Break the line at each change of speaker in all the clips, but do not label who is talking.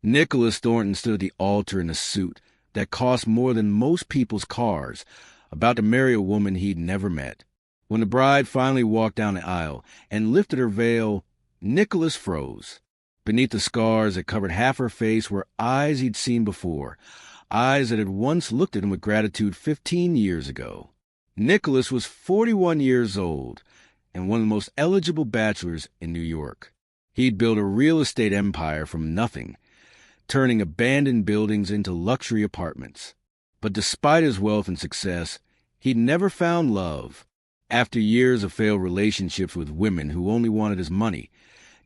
Nicholas Thornton stood at the altar in a suit that cost more than most people's cars, about to marry a woman he'd never met. When the bride finally walked down the aisle and lifted her veil, Nicholas froze. Beneath the scars that covered half her face were eyes he'd seen before, eyes that had once looked at him with gratitude 15 years ago. Nicholas was 41 years old and one of the most eligible bachelors in New York. He'd built a real estate empire from nothing, turning abandoned buildings into luxury apartments. But despite his wealth and success, he'd never found love. After years of failed relationships with women who only wanted his money,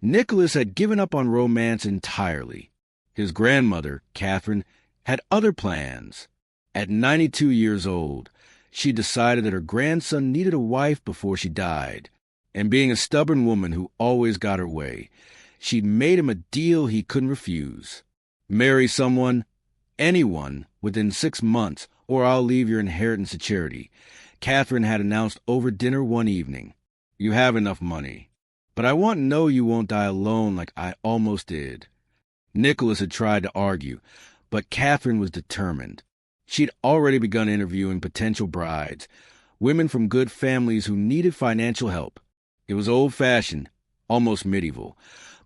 Nicholas had given up on romance entirely. His grandmother, Catherine, had other plans. At 92 years old, she decided that her grandson needed a wife before she died. And being a stubborn woman who always got her way, she'd made him a deal he couldn't refuse. Marry someone, anyone, within 6 months, or I'll leave your inheritance to charity, Catherine had announced over dinner one evening. You have enough money, but I want to know you won't die alone like I almost did. Nicholas had tried to argue, but Catherine was determined. She'd already begun interviewing potential brides, women from good families who needed financial help. It was old-fashioned, almost medieval,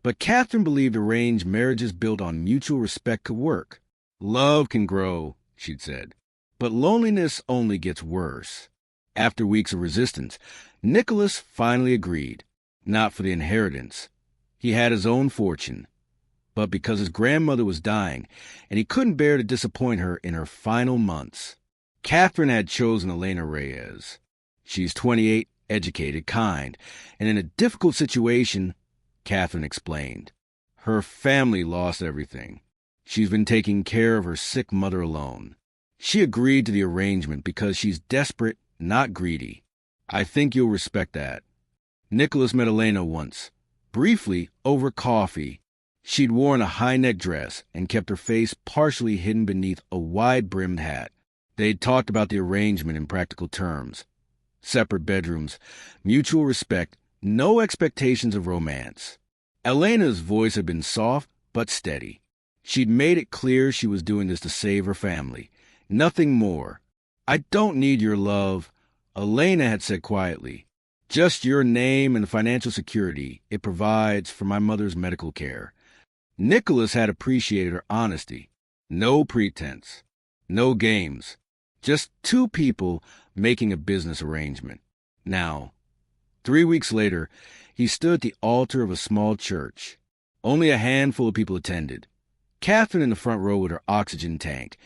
but Catherine believed arranged marriages built on mutual respect could work. Love can grow, she'd said, but loneliness only gets worse. After weeks of resistance, Nicholas finally agreed, not for the inheritance. He had his own fortune, but because his grandmother was dying, and he couldn't bear to disappoint her in her final months. Catherine had chosen Elena Reyes. She's 28, educated, kind, and in a difficult situation, Catherine explained. Her family lost everything. She's been taking care of her sick mother alone. She agreed to the arrangement because she's desperate, not greedy. I think you'll respect that. Nicholas met Elena once, briefly over coffee. She'd worn a high-neck dress and kept her face partially hidden beneath a wide-brimmed hat. They'd talked about the arrangement in practical terms. Separate bedrooms, mutual respect, no expectations of romance. Elena's voice had been soft but steady. She'd made it clear she was doing this to save her family. Nothing more. I don't need your love, Elena had said quietly. Just your name and the financial security it provides for my mother's medical care. Nicholas had appreciated her honesty. No pretense. No games. Just two people making a business arrangement. Now, 3 weeks later, he stood at the altar of a small church. Only a handful of people attended. Catherine in the front row with her oxygen tank,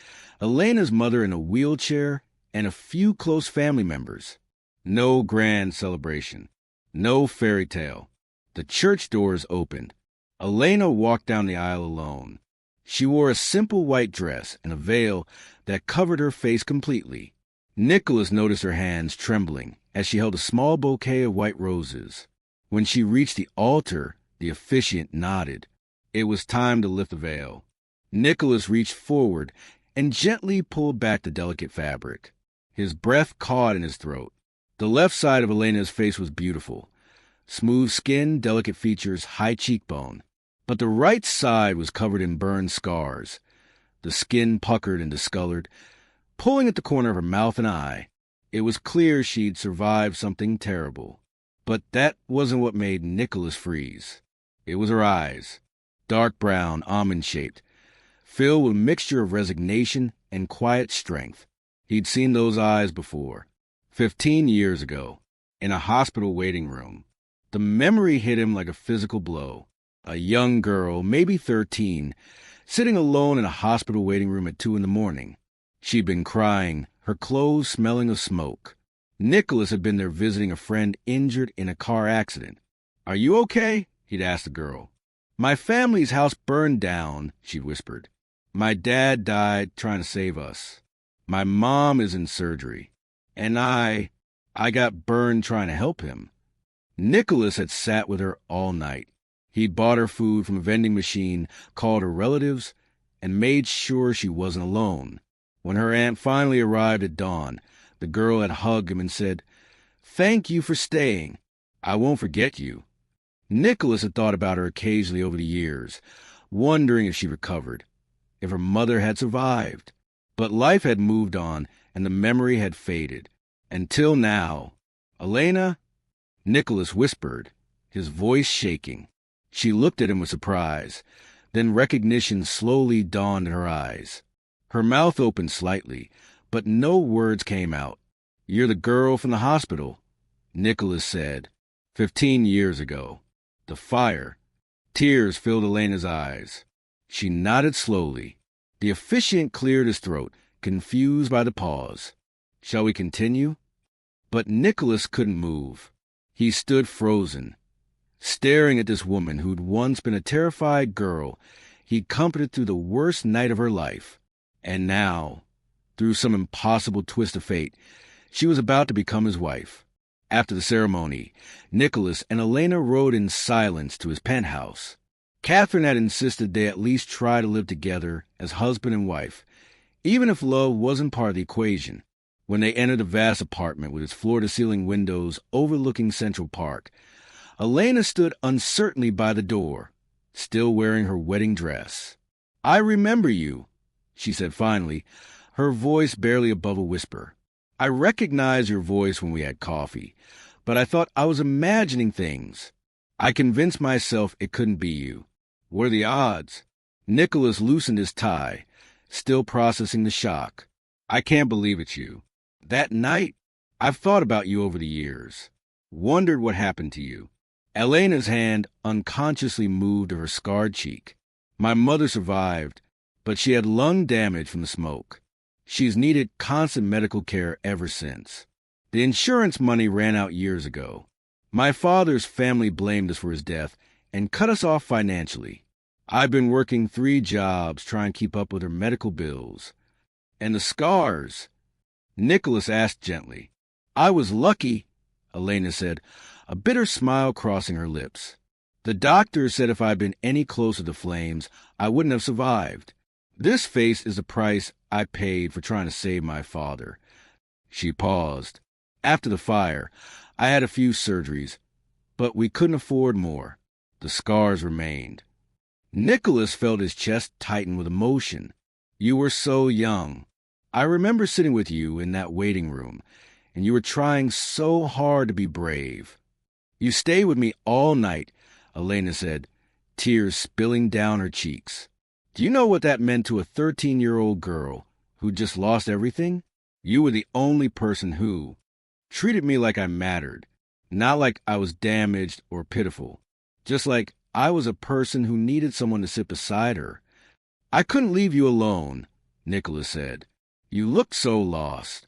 Elena's mother in a wheelchair, and a few close family members. No grand celebration. No fairy tale. The church doors opened. Elena walked down the aisle alone. She wore a simple white dress and a veil that covered her face completely. Nicholas noticed her hands trembling as she held a small bouquet of white roses. When she reached the altar, the officiant nodded. It was time to lift the veil. Nicholas reached forward and gently pulled back the delicate fabric. His breath caught in his throat. The left side of Elena's face was beautiful. Smooth skin, delicate features, high cheekbone. But the right side was covered in burned scars. The skin puckered and discolored, pulling at the corner of her mouth and eye. It was clear she'd survived something terrible. But that wasn't what made Nicholas freeze. It was her eyes, dark brown, almond-shaped, filled with a mixture of resignation and quiet strength. He'd seen those eyes before, 15 years ago, in a hospital waiting room. The memory hit him like a physical blow. A young girl, maybe 13, sitting alone in a hospital waiting room at 2 a.m. She'd been crying, her clothes smelling of smoke. Nicholas had been there visiting a friend injured in a car accident. "Are you okay?" he'd asked the girl. "My family's house burned down," she'd whispered. "My dad died trying to save us. My mom is in surgery. And I got burned trying to help him." Nicholas had sat with her all night. He'd bought her food from a vending machine, called her relatives, and made sure she wasn't alone. When her aunt finally arrived at dawn, the girl had hugged him and said, "Thank you for staying. I won't forget you." Nicholas had thought about her occasionally over the years, wondering if she recovered, if her mother had survived. But life had moved on, and the memory had faded. Until now. "Elena?" Nicholas whispered, his voice shaking. She looked at him with surprise. Then recognition slowly dawned in her eyes. Her mouth opened slightly, but no words came out. "You're the girl from the hospital," Nicholas said. 15 years ago. The fire. Tears filled Elena's eyes. She nodded slowly. The officiant cleared his throat, confused by the pause. "Shall we continue?" But Nicholas couldn't move. He stood frozen, staring at this woman who'd once been a terrified girl he'd comforted through the worst night of her life. And now, through some impossible twist of fate, she was about to become his wife. After the ceremony, Nicholas and Elena rode in silence to his penthouse. Catherine had insisted they at least try to live together as husband and wife, even if love wasn't part of the equation. When they entered the vast apartment with its floor-to-ceiling windows overlooking Central Park, Elena stood uncertainly by the door, still wearing her wedding dress. "I remember you," she said finally, her voice barely above a whisper. "I recognized your voice when we had coffee, but I thought I was imagining things. I convinced myself it couldn't be you. What are the odds?" Nicholas loosened his tie, still processing the shock. "I can't believe it's you. That night, I've thought about you over the years, wondered what happened to you." Elena's hand unconsciously moved to her scarred cheek. "My mother survived, but she had lung damage from the smoke. She's needed constant medical care ever since. The insurance money ran out years ago. My father's family blamed us for his death and cut us off financially. I've been working 3 jobs trying to keep up with her medical bills. And the scars," Nicholas asked gently. "I was lucky," Elena said, a bitter smile crossing her lips. "The doctor said if I'd been any closer to flames, I wouldn't have survived. This face is the price I paid for trying to save my father." She paused. "After the fire, I had a few surgeries, but we couldn't afford more. The scars remained." Nicholas felt his chest tighten with emotion. "You were so young. I remember sitting with you in that waiting room, and you were trying so hard to be brave. You stayed with me all night," Elena said, tears spilling down her cheeks. "Do you know what that meant to a 13-year-old girl who just lost everything? You were the only person who treated me like I mattered, not like I was damaged or pitiful, just like I was a person who needed someone to sit beside her. I couldn't leave you alone," Nicholas said. "You looked so lost."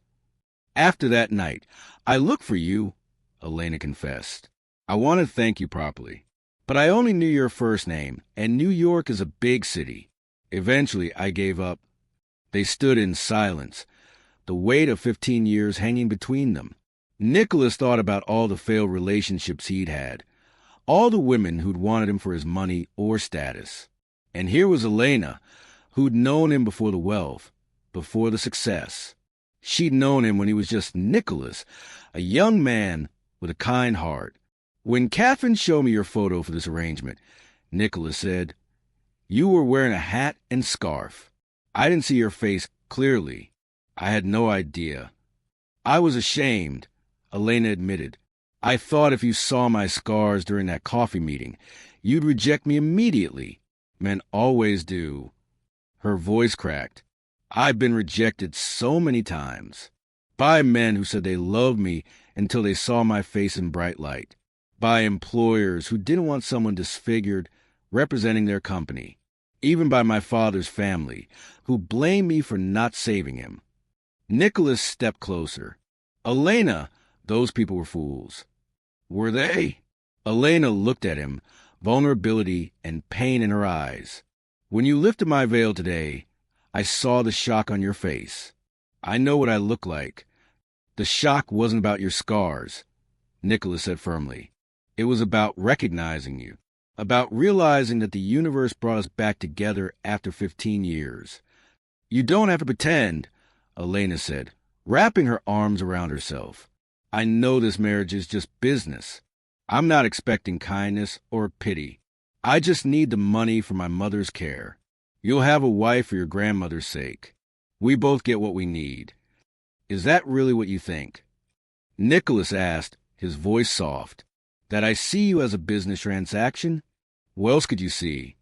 "After that night, I looked for you," Elena confessed. "I wanted to thank you properly, but I only knew your first name, and New York is a big city. Eventually, I gave up." They stood in silence, the weight of 15 years hanging between them. Nicholas thought about all the failed relationships he'd had, all the women who'd wanted him for his money or status. And here was Elena, who'd known him before the wealth, before the success. She'd known him when he was just Nicholas, a young man with a kind heart. "When Catherine showed me your photo for this arrangement," Nicholas said, "you were wearing a hat and scarf. I didn't see your face clearly. I had no idea. I was ashamed," Elena admitted. "I thought if you saw my scars during that coffee meeting, you'd reject me immediately. Men always do." Her voice cracked. "I've been rejected so many times. By men who said they loved me until they saw my face in bright light. By employers who didn't want someone disfigured representing their company. Even by my father's family, who blamed me for not saving him." Nicholas stepped closer. "Elena, those people were fools." "Were they?" Elena looked at him, vulnerability and pain in her eyes. "When you lifted my veil today, I saw the shock on your face. I know what I look like. The shock wasn't about your scars," Nicholas said firmly. "It was about recognizing you, about realizing that the universe brought us back together after 15 years. You don't have to pretend," Elena said, wrapping her arms around herself. "I know this marriage is just business. I'm not expecting kindness or pity. I just need the money for my mother's care. You'll have a wife for your grandmother's sake. We both get what we need. Is that really what you think? Nicholas asked, his voice soft. That I see you as a business transaction? What else could you see?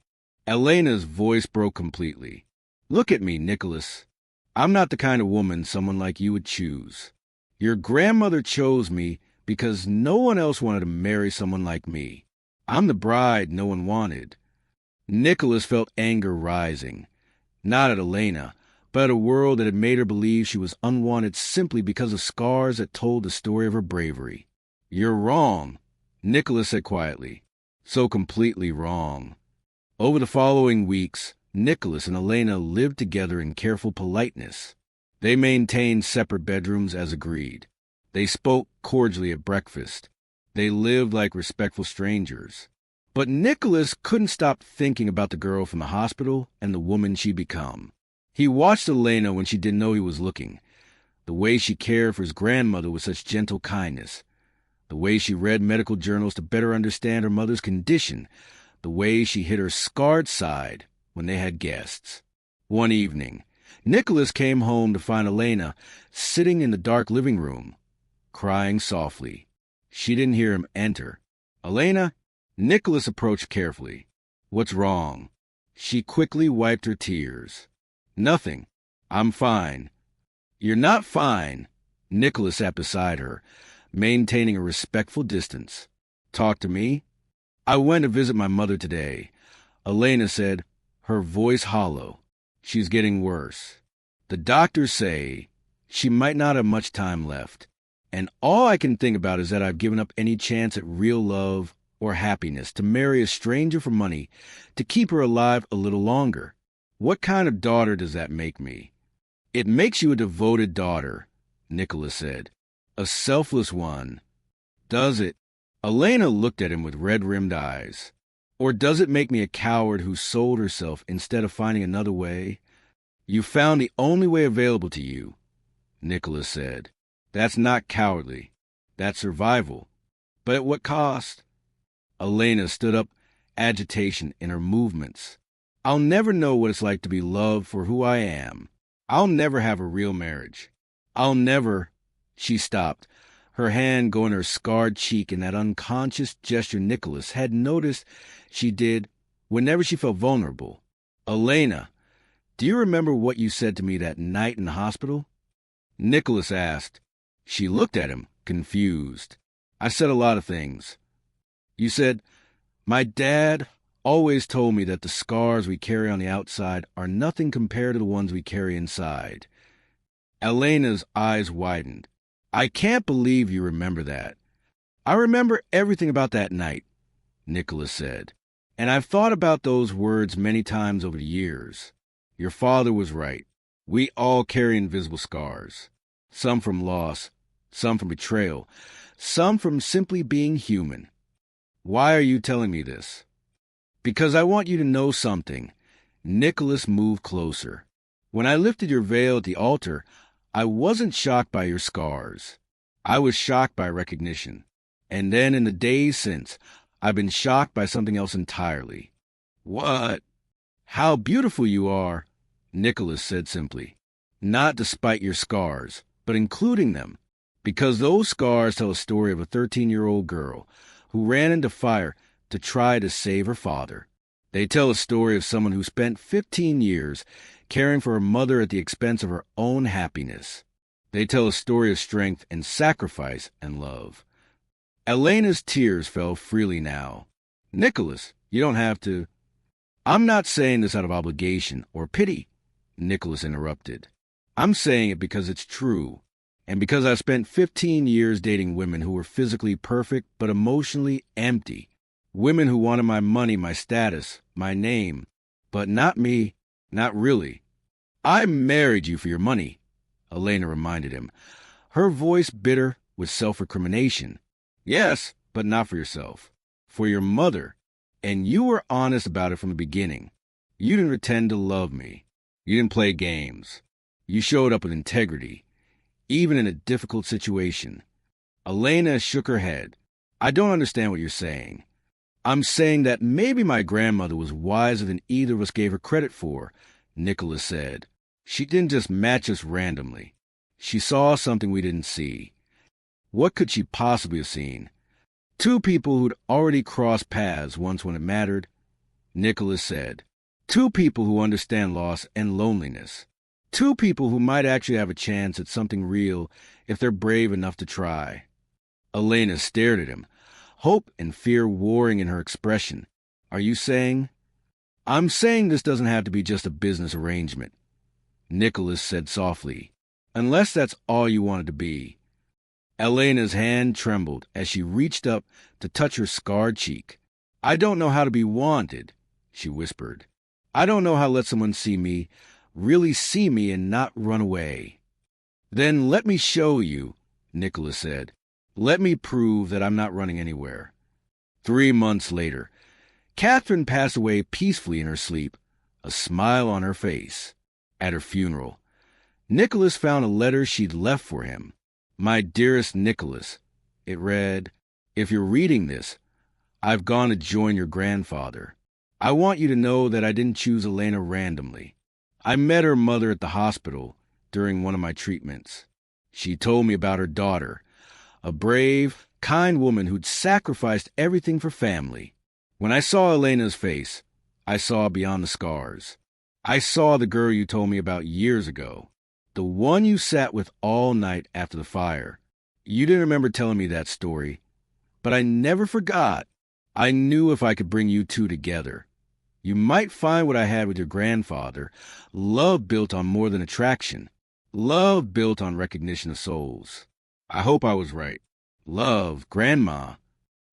Elena's voice broke completely. Look at me, Nicholas. I'm not the kind of woman someone like you would choose. Your grandmother chose me because no one else wanted to marry someone like me. I'm the bride no one wanted. Nicholas felt anger rising, not at Elena, but at a world that had made her believe she was unwanted simply because of scars that told the story of her bravery. You're wrong, Nicholas said quietly. So completely wrong. Over the following weeks, Nicholas and Elena lived together in careful politeness. They maintained separate bedrooms as agreed. They spoke cordially at breakfast. They lived like respectful strangers. But Nicholas couldn't stop thinking about the girl from the hospital and the woman she'd become. He watched Elena when she didn't know he was looking, the way she cared for his grandmother with such gentle kindness, the way she read medical journals to better understand her mother's condition, the way she hid her scarred side when they had guests. One evening, Nicholas came home to find Elena sitting in the dark living room, crying softly. She didn't hear him enter. Elena? Nicholas approached carefully. What's wrong? She quickly wiped her tears. Nothing. I'm fine. You're not fine. Nicholas sat beside her, maintaining a respectful distance. Talk to me. I went to visit my mother today. Elena said, her voice hollow. She's getting worse. The doctors say she might not have much time left. And all I can think about is that I've given up any chance at real love or happiness to marry a stranger for money to keep her alive a little longer. What kind of daughter does that make me? It makes you a devoted daughter, Nicholas said. A selfless one. Does it? Elena looked at him with red-rimmed eyes. Or does it make me a coward who sold herself instead of finding another way? You found the only way available to you, Nicholas said. That's not cowardly. That's survival. But at what cost? Elena stood up, agitation in her movements. I'll never know what it's like to be loved for who I am. I'll never have a real marriage. I'll never... She stopped, her hand going to her scarred cheek in that unconscious gesture Nicholas had noticed she did whenever she felt vulnerable. Elena, do you remember what you said to me that night in the hospital? Nicholas asked. She looked at him, confused. I said a lot of things. You said, my dad always told me that the scars we carry on the outside are nothing compared to the ones we carry inside. Elena's eyes widened. I can't believe you remember that. I remember everything about that night, Nicholas said. And I've thought about those words many times over the years. Your father was right. We all carry invisible scars. Some from loss, some from betrayal, some from simply being human. Why are you telling me this? Because I want you to know something. Nicholas moved closer. When I lifted your veil at the altar, I wasn't shocked by your scars. I was shocked by recognition. And then in the days since, I've been shocked by something else entirely. What? How beautiful you are, Nicholas said simply. Not despite your scars, but including them. Because those scars tell a story of a 13-year-old girl who ran into fire to try to save her father. They tell a story of someone who spent 15 years caring for her mother at the expense of her own happiness. They tell a story of strength and sacrifice and love. Elena's tears fell freely now. Nicholas, you don't have to. I'm not saying this out of obligation or pity, Nicholas interrupted. I'm saying it because it's true, and because I've spent 15 years dating women who were physically perfect but emotionally empty. Women who wanted my money, my status, my name, but not me, not really. I married you for your money, Elena reminded him, her voice bitter with self-recrimination. Yes, but not for yourself. For your mother. And you were honest about it from the beginning. You didn't pretend to love me. You didn't play games. You showed up with integrity, even in a difficult situation. Elena shook her head. I don't understand what you're saying. I'm saying that maybe my grandmother was wiser than either of us gave her credit for, Nicholas said. She didn't just match us randomly. She saw something we didn't see. What could she possibly have seen? Two people who'd already crossed paths once when it mattered, Nicholas said. Two people who understand loss and loneliness. Two people who might actually have a chance at something real if they're brave enough to try. Elena stared at him, hope and fear warring in her expression. Are you saying? I'm saying this doesn't have to be just a business arrangement, Nicholas said softly, unless that's all you want it to be. Elena's hand trembled as she reached up to touch her scarred cheek. I don't know how to be wanted, she whispered. I don't know how to let someone see me, really see me and not run away. Then let me show you, Nicholas said. Let me prove that I'm not running anywhere. 3 months later, Catherine passed away peacefully in her sleep, a smile on her face. At her funeral, Nicholas found a letter she'd left for him. My dearest Nicholas, it read, if you're reading this, I've gone to join your grandfather. I want you to know that I didn't choose Elena randomly. I met her mother at the hospital during one of my treatments. She told me about her daughter, a brave, kind woman who'd sacrificed everything for family. When I saw Elena's face, I saw beyond the scars. I saw the girl you told me about years ago, the one you sat with all night after the fire. You didn't remember telling me that story, but I never forgot. I knew if I could bring you two together, you might find what I had with your grandfather, love built on more than attraction, love built on recognition of souls. I hope I was right. Love, Grandma.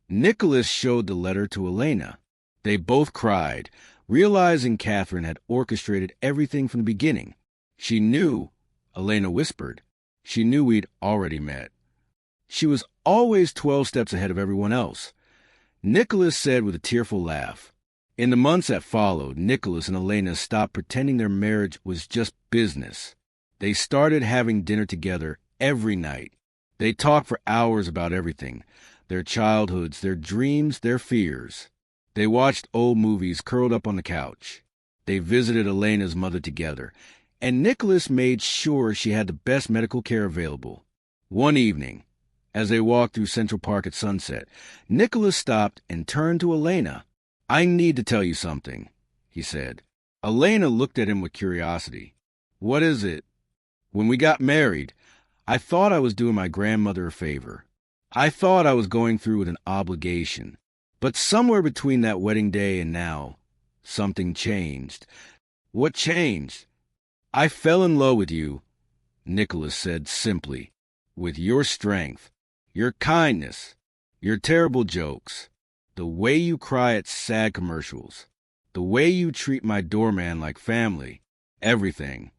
Nicholas showed the letter to Elena. They both cried, realizing Catherine had orchestrated everything from the beginning. She knew, Elena whispered. She knew we'd already met. She was always 12 steps ahead of everyone else. Nicholas said with a tearful laugh. In the months that followed, Nicholas and Elena stopped pretending their marriage was just business. They started having dinner together every night. They talked for hours about everything, their childhoods, their dreams, their fears. They watched old movies curled up on the couch. They visited Elena's mother together, and Nicholas made sure she had the best medical care available. One evening, as they walked through Central Park at sunset, Nicholas stopped and turned to Elena. I need to tell you something, he said. Elena looked at him with curiosity. What is it? When we got married, I thought I was doing my grandmother a favor. I thought I was going through with an obligation. But somewhere between that wedding day and now, something changed. What changed? I fell in love with you, Nicholas said simply, with your strength, your kindness, your terrible jokes, the way you cry at sad commercials, the way you treat my doorman like family, everything.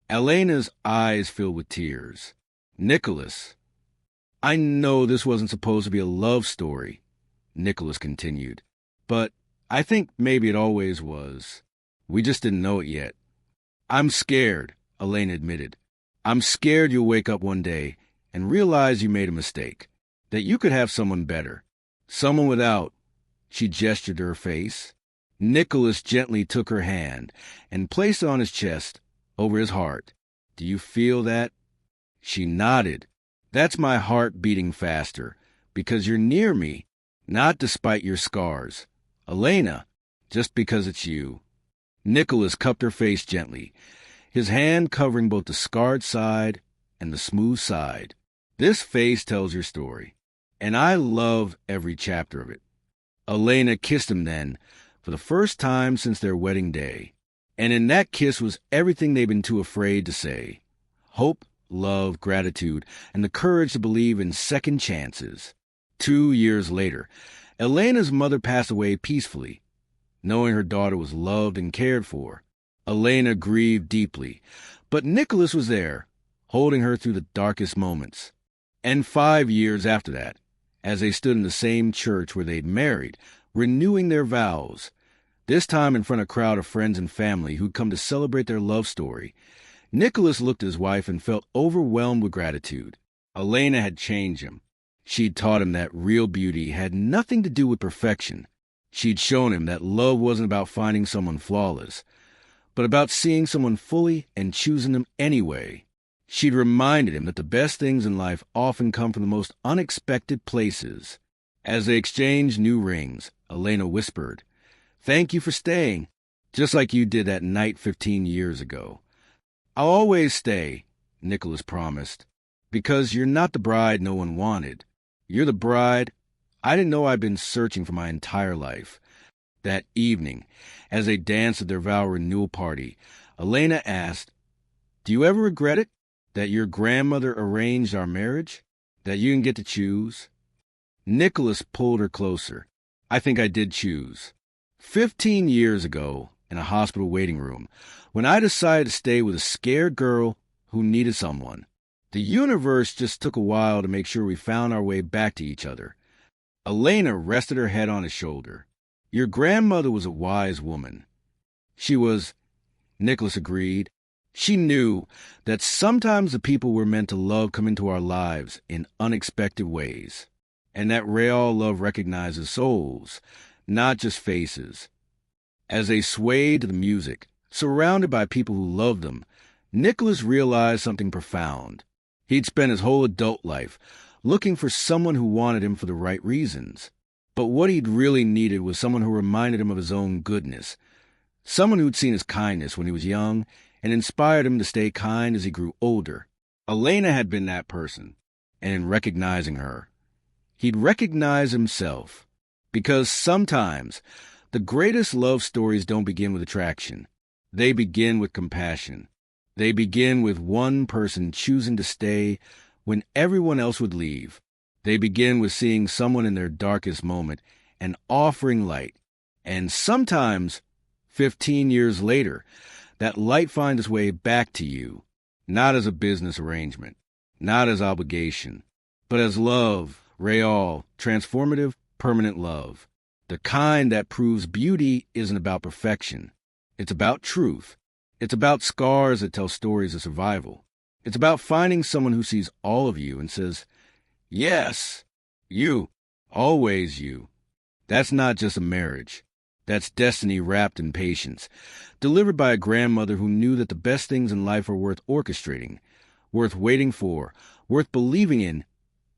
Elena's eyes filled with tears. Nicholas, I know this wasn't supposed to be a love story, Nicholas continued, but I think maybe it always was. We just didn't know it yet. I'm scared, Elena admitted. I'm scared you'll wake up one day and realize you made a mistake, that you could have someone better, someone without. She gestured to her face. Nicholas gently took her hand and placed it on his chest, over his heart. Do you feel that? She nodded. That's my heart beating faster, because you're near me, not despite your scars. Elena, just because it's you. Nicholas cupped her face gently, his hand covering both the scarred side and the smooth side. This face tells your story, and I love every chapter of it. Elena kissed him then, for the first time since their wedding day. And in that kiss was everything they'd been too afraid to say. Hope, love, gratitude, and the courage to believe in second chances. 2 years later, Elena's mother passed away peacefully, knowing her daughter was loved and cared for. Elena grieved deeply, but Nicholas was there, holding her through the darkest moments. And 5 years after that, as they stood in the same church where they'd married, renewing their vows, this time in front of a crowd of friends and family who'd come to celebrate their love story, Nicholas looked at his wife and felt overwhelmed with gratitude. Elena had changed him. She'd taught him that real beauty had nothing to do with perfection, She'd shown him that love wasn't about finding someone flawless, but about seeing someone fully and choosing them anyway. She'd reminded him that the best things in life often come from the most unexpected places. As they exchanged new rings, Elena whispered, "Thank you for staying, just like you did that night 15 years ago." "I'll always stay," Nicholas promised, "because you're not the bride no one wanted. You're the bride I didn't know I'd been searching for my entire life." That evening, as they danced at their vow renewal party, Elena asked, "Do you ever regret it? That your grandmother arranged our marriage? That you didn't get to choose?" Nicholas pulled her closer. "I think I did choose. 15 years ago, in a hospital waiting room, when I decided to stay with a scared girl who needed someone. The universe just took a while to make sure we found our way back to each other." Elena rested her head on his shoulder. "Your grandmother was a wise woman." "She was," Nicholas agreed. She knew that sometimes the people we're meant to love come into our lives in unexpected ways, and that real love recognizes souls, not just faces. As they swayed to the music, surrounded by people who loved them, Nicholas realized something profound. He'd spent his whole adult life looking for someone who wanted him for the right reasons. But what he'd really needed was someone who reminded him of his own goodness, someone who'd seen his kindness when he was young and inspired him to stay kind as he grew older. Elena had been that person, and in recognizing her, he'd recognize himself. Because sometimes the greatest love stories don't begin with attraction. They begin with compassion. They begin with one person choosing to stay when everyone else would leave. They begin with seeing someone in their darkest moment and offering light. And sometimes, 15 years later, that light finds its way back to you, not as a business arrangement, not as obligation, but as love, real, transformative, permanent love. The kind that proves beauty isn't about perfection. It's about truth. It's about scars that tell stories of survival. It's about finding someone who sees all of you and says, "Yes, you, always you." That's not just a marriage. That's destiny wrapped in patience, delivered by a grandmother who knew that the best things in life are worth orchestrating, worth waiting for, worth believing in,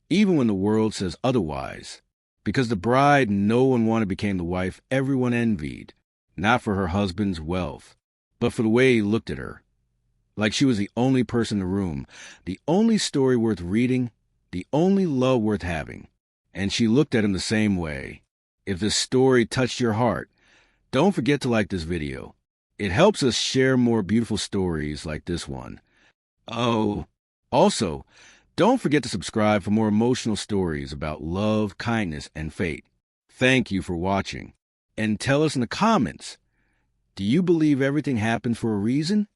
even when the world says otherwise. Because the bride no one wanted became the wife everyone envied, not for her husband's wealth, but for the way he looked at her. Like she was the only person in the room, the only story worth reading, the only love worth having. And she looked at him the same way. If this story touched your heart, don't forget to like this video. It helps us share more beautiful stories like this one. Oh, also, don't forget to subscribe for more emotional stories about love, kindness, and fate. Thank you for watching. And tell us in the comments, do you believe everything happens for a reason?